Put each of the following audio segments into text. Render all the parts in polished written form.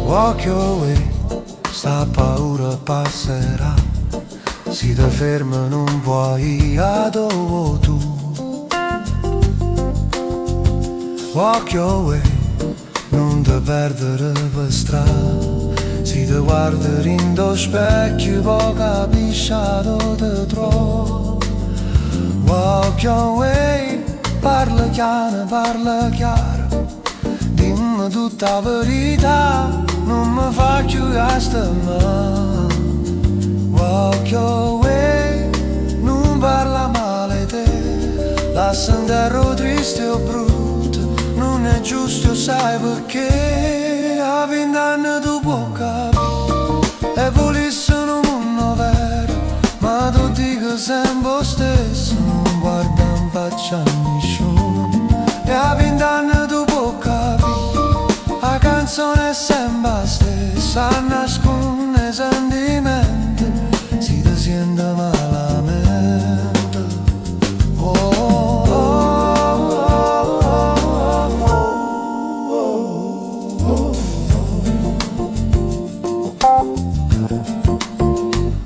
Walk your way, sta paura passerà. Si te ferma non puoi a dove tu. Walk your way, non te perdere per strada. Si te guarda in do specchio poi capisci dove te trovi. Walk your way, parla chiaro. Dimmi tutta la verità, non mi fa chiudere sta mano. Walk your way, non parla male te. Lascia andare triste o brutto, non è giusto, sai perché. A 20 anni tu puoi capire, e volessi un mondo vero, ma tu dico sempre lo stesso, non guarda in faccia a nessuno. E a 20 anni tu puoi capire, la canzone è sempre la stessa, nasconde sentimenti, si ti sente malamente. Oh, oh, oh,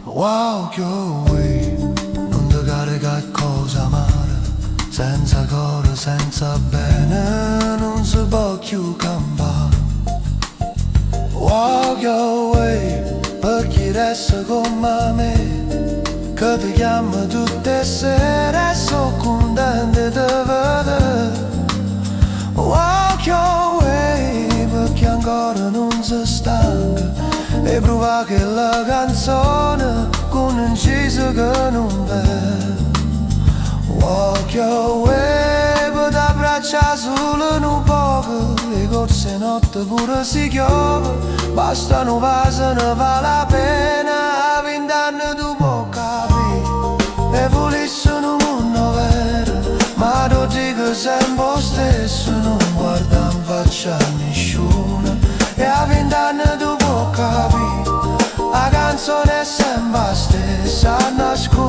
walk your way, non ti carica cosa amare, senza cuore, senza bene, non si può più campare. Walk your way, per chi resta come me, che ti chiama tutte le sere e sono contento di vedere. Walk your way, per chi ancora non si stanca e prova che la canzone con un inciso che non vede. Walk your way, per t'abbracciare solo un poco, e corse notte pure si chiove. Basta un vaso, ne vale la pena, a 20 anni tu puoi capire. E volessi un mondo vero, ma tu dico sempre lo stesso, non guarda in faccia a nessuno. E a 20 anni tu puoi capire, la canzone è sempre la stessa, nasconde